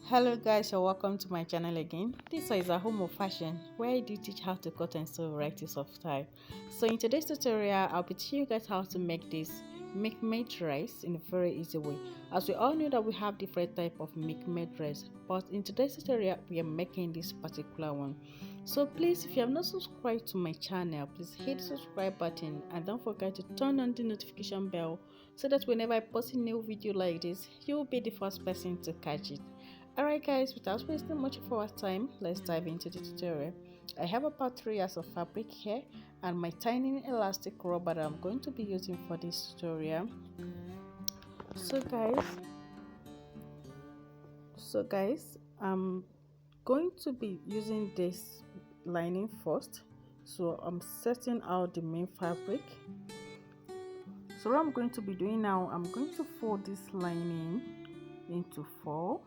Hello guys, you're welcome to my channel again. This is a home of fashion where I do teach how to cut and sew varieties of style. So in today's tutorial, I'll be teaching you guys how to make this milkmaid dress in a very easy way. As we all know that we have different type of milkmaid dress, but in today's tutorial we are making this particular one. So please, if you have not subscribed to my channel, please hit the subscribe button and don't forget to turn on the notification bell so that whenever I post a new video like this, you will be the first person to catch it. Alright guys, without wasting much of our time, let's dive into the tutorial. I have about 3 yards of fabric here and my tiny elastic rubber that I'm going to be using for this tutorial. So guys, I'm going to be using this lining first. So I'm setting out the main fabric. So what I'm going to be doing now, I'm going to fold this lining into 4.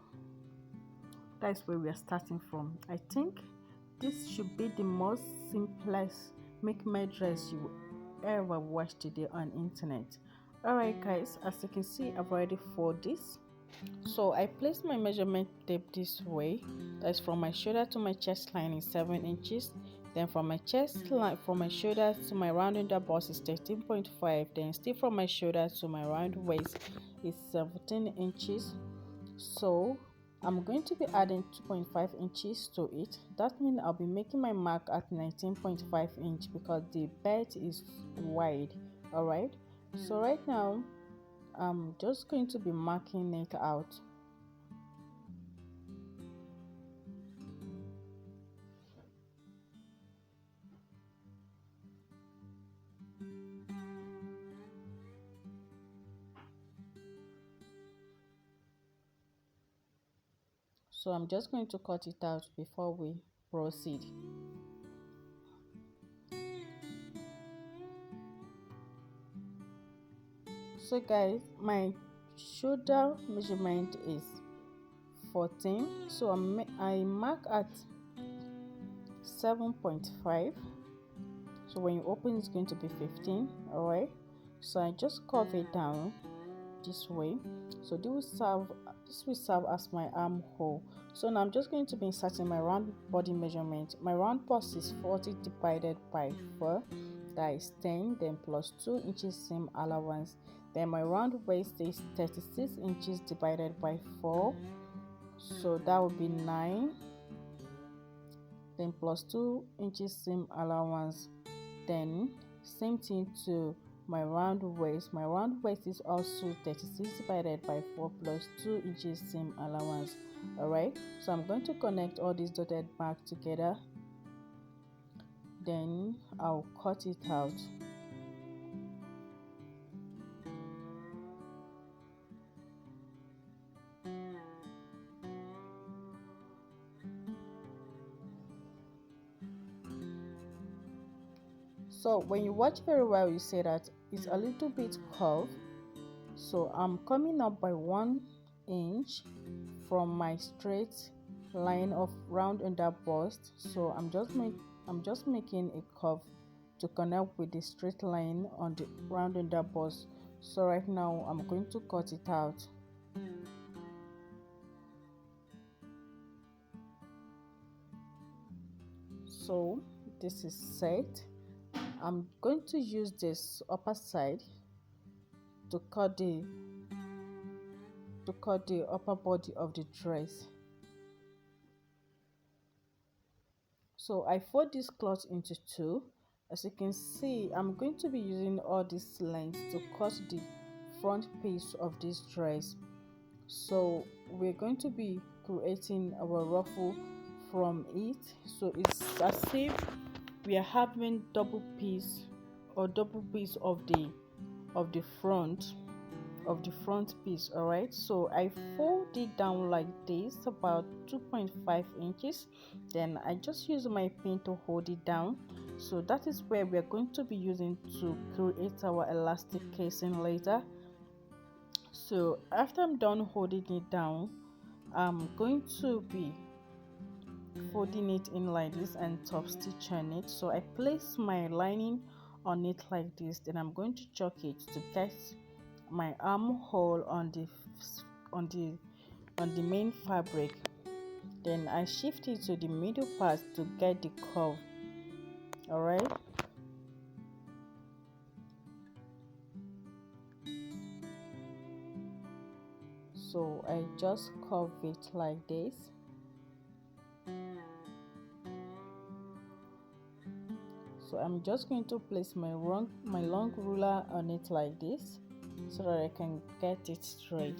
That's where we are starting from. I think this should be the most simplest milkmaid dress you will ever watch today on internet. Alright guys, as you can see, I've already folded this. So I placed my measurement tape this way. That's from my shoulder to my chest line is 7 inches. Then from my chest line, from my shoulder to my round under bust is 13.5. Then still from my shoulder to my round waist is 17 inches. So I'm going to be adding 2.5 inches to it. That means I'll be making my mark at 19.5 inch because the bed is wide. Alright, so right now I'm just going to be marking it out. So I'm just going to cut it out before we proceed. So guys, my shoulder measurement is 14, so I mark at 7.5. so when you open it's going to be 15. Alright, so I just curve it down this way. So this will serve as my armhole. So now I'm just going to be inserting my round body measurement. My round bust is 40 divided by 4, that is 10, then plus 2 inches seam allowance. Then my round waist is 36 inches divided by 4, so that would be 9, then plus 2 inches seam allowance. Then same thing to my round waist. My round waist is also 36 divided by 4 plus 2 inches seam allowance. Alright, so I'm going to connect all these dotted marks together, then I'll cut it out. So when you watch very well, you see that it's a little bit curved. So I'm coming up by 1 inch from my straight line of round under bust. So I'm just making a curve to connect with the straight line on the round under bust. So right now I'm going to cut it out. So this is set. I'm going to use this upper side to cut the upper body of the dress. So I fold this cloth into 2. As you can see, I'm going to be using all these lengths to cut the front piece of this dress. So we're going to be creating our ruffle from it. So it's as if we are having double piece of the front piece. Alright, so I fold it down like this, about 2.5 inches. Then I just use my pin to hold it down. So that is where we are going to be using to create our elastic casing later. So after I'm done holding it down, I'm going to be folding it in like this and top stitch on it. So I place my lining on it like this, then I'm going to chock it to get my armhole on the main fabric. Then I shift it to the middle part to get the curve. All right. So I just curve it like this. So I'm just going to place my long ruler on it like this so that I can get it straight.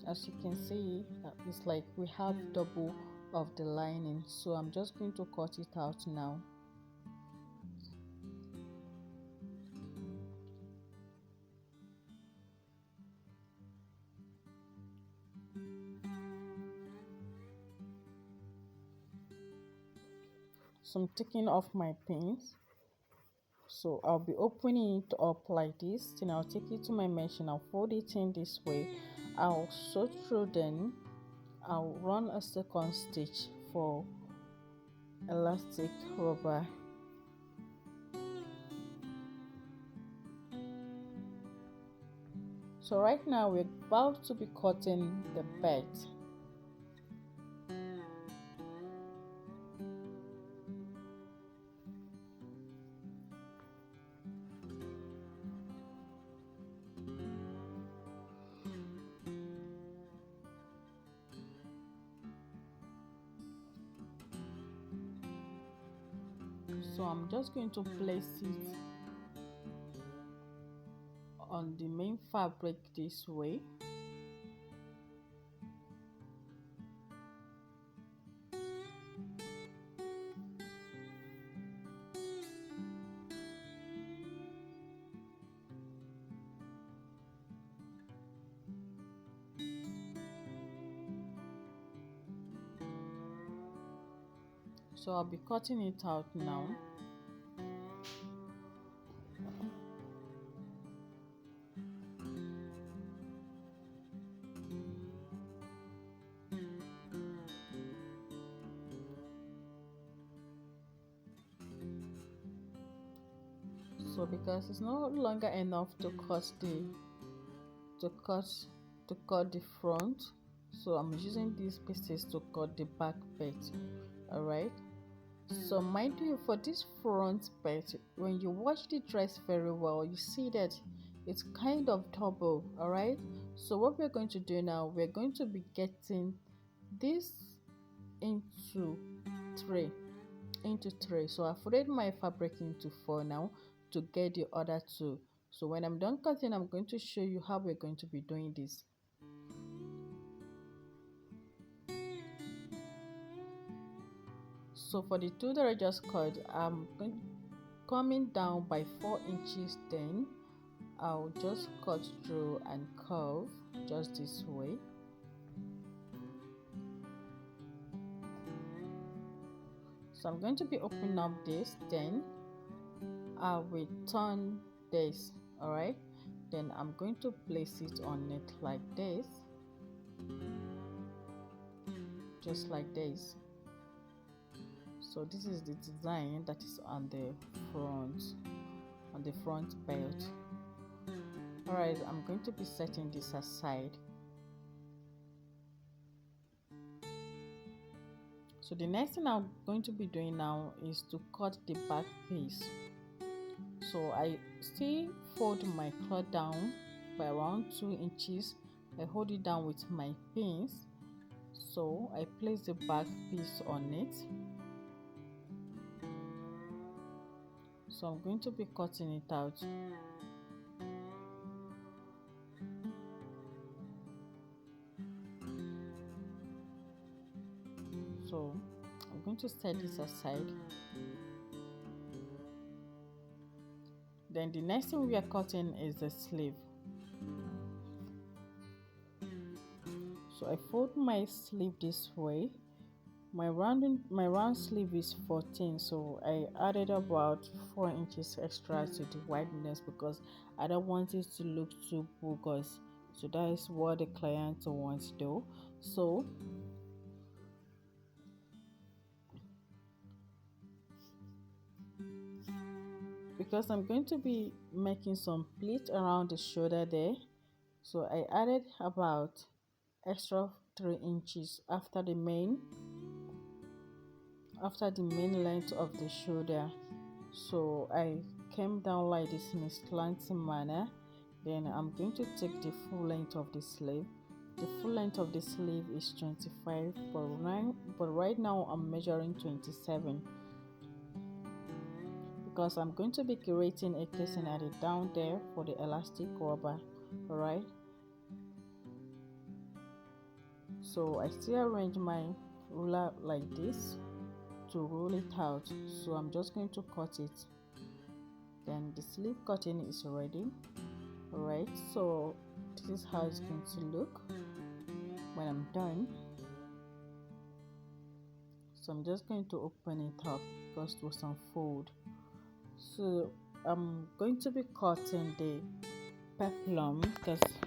As you can see, it's like we have double of the lining, so I'm just going to cut it out now. So I'm taking off my pins, so I'll be opening it up like this. Then I'll take it to my machine, I'll fold it in this way, I'll sew through, then I'll run a second stitch for elastic rubber. So right now we're about to be cutting the belt. So I'm just going to place it on the main fabric this way. So I'll be cutting it out now. So because it's no longer enough to cut the front, so I'm using these pieces to cut the back bit. All right. So mind you, for this front bit, when you watch the dress very well, you see that it's kind of double. All right. So what we're going to do now, we're going to be getting this into three. So I folded my fabric into 4 now to get the other 2. So when I'm done cutting, I'm going to show you how we're going to be doing this. So for the 2 that I just cut, I'm coming down by 4 inches, then I'll just cut through and curve just this way. So I'm going to be opening up this, then I will turn this. All right, then I'm going to place it on it like this, just like this. So this is the design that is on the front belt. All right, I'm going to be setting this aside. So the next thing I'm going to be doing now is to cut the back piece. So I still fold my cloth down by around 2 inches. I hold it down with my pins. So I place the back piece on it. So I'm going to be cutting it out. So I'm going to set this aside. Then the next thing we are cutting is the sleeve. So I fold my sleeve this way. My round sleeve is 14, so I added about 4 inches extra to the wideness because I don't want it to look too bogus. So that is what the client wants though. So because I'm going to be making some pleat around the shoulder there, so I added about extra 3 inches after the main length of the shoulder. So I came down like this in a slanting manner. Then I'm going to take the full length of the sleeve. The full length of the sleeve is 25, but right now I'm measuring 27 because I'm going to be creating a casing at the down there for the elastic rubber. Alright, so I still arrange my ruler like this to roll it out. So I'm just going to cut it. Then the sleeve cutting is ready. Alright, so this is how it's going to look when I'm done. So I'm just going to open it up because it was unfold. So I'm going to be cutting the peplum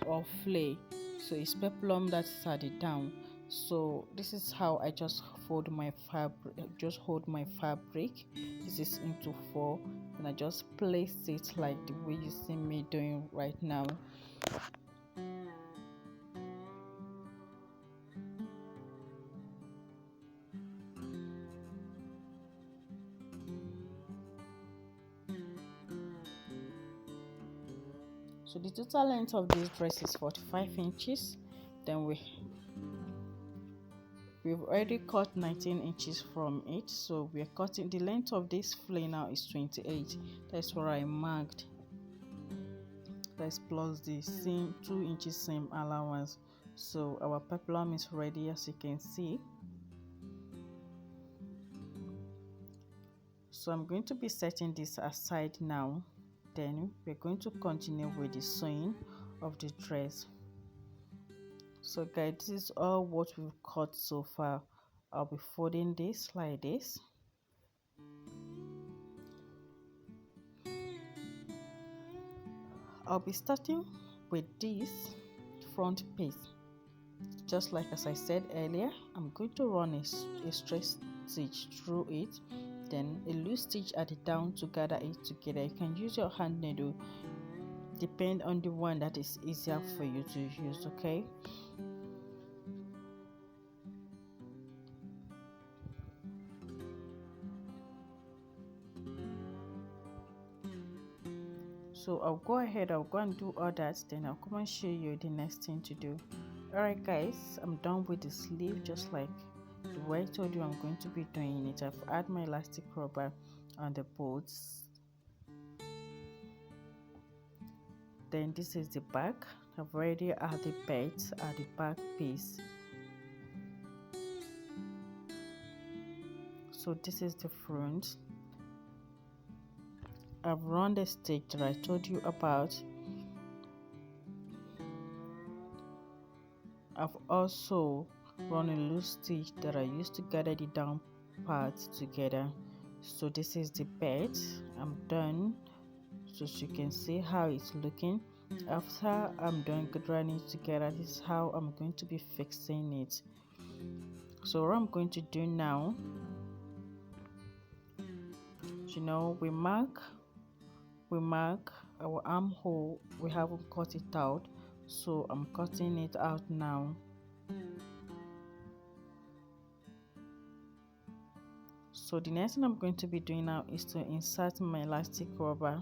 or flay. So it's peplum that's at the down. So this is how I just fold my fabric. Hold my fabric. This is into 4, and I just place it like the way you see me doing right now. So the total length of this dress is 45 inches. Then we've already cut 19 inches from it, so we're cutting the length of this flay now is 28. That's where I marked. Let's plus the seam 2 inches seam allowance. So our peplum is ready, as you can see. So I'm going to be setting this aside now. Then we're going to continue with the sewing of the dress. So guys, this is all what we've cut so far. I'll be folding this like this. I'll be starting with this front piece. Just like as I said earlier, I'm going to run a straight stitch through it, then a loose stitch at the down to gather it together. You can use your hand needle, depend on the one that is easier for you to use. Okay, so I'll go and do all that, then I'll come and show you the next thing to do. Alright guys, I'm done with the sleeve just like the way I told you I'm going to be doing it. I've added my elastic rubber on the bolts. Then this is the back. I've already added the belt at the back piece. So this is the front. I've run the stitch that I told you about. I've also run a loose stitch that I used to gather the down parts together. So this is the belt. I'm done. So you can see how it's looking. After I'm done gathering it together, this is how I'm going to be fixing it. So what I'm going to do now, we mark our armhole. We haven't cut it out, so I'm cutting it out now. So the next thing I'm going to be doing now is to insert my elastic rubber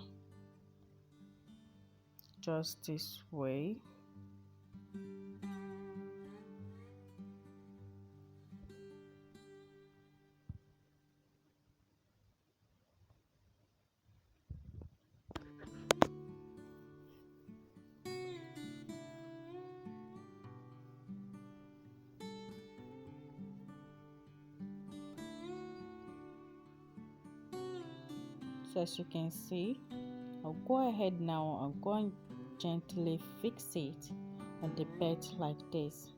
just this way. So as you can see, I'll go ahead now, I'll go and gently fix it on the belt like this.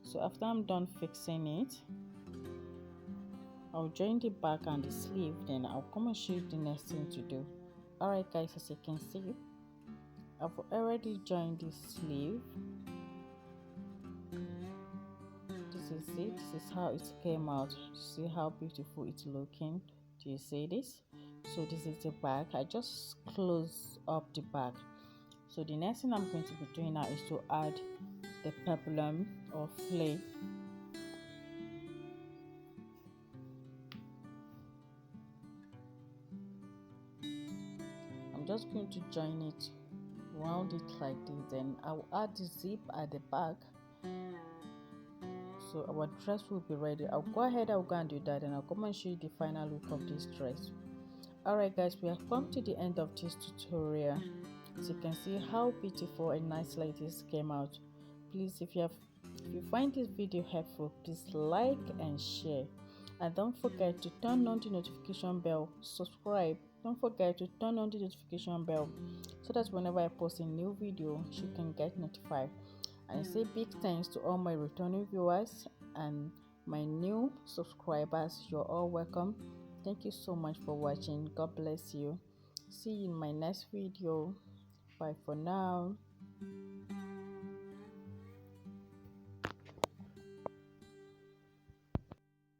So after I'm done fixing it, I'll join the back and the sleeve, then I'll come and show you the next thing to do. Alright guys, as you can see, I've already joined the sleeve. This you see, this is how it came out. See how beautiful it's looking. Do you see this? So this is the back. I just close up the back. So the next thing I'm going to be doing now is to add the peplum or flay. I'm just going to join it, round it like this, then I'll add the zip at the back. So our dress will be ready. I'll go and do that, and I'll come and show you the final look of this dress. Alright guys, we have come to the end of this tutorial. As you can see how beautiful and nice like this came out. Please, if you find this video helpful, please like and share, and don't forget to turn on the notification bell. Subscribe. Don't forget to turn on the notification bell so that whenever I post a new video you can get notified. And I say big thanks to all my returning viewers and my new subscribers. You're all welcome. Thank you so much for watching. God bless you. See you in my next video. Bye for now.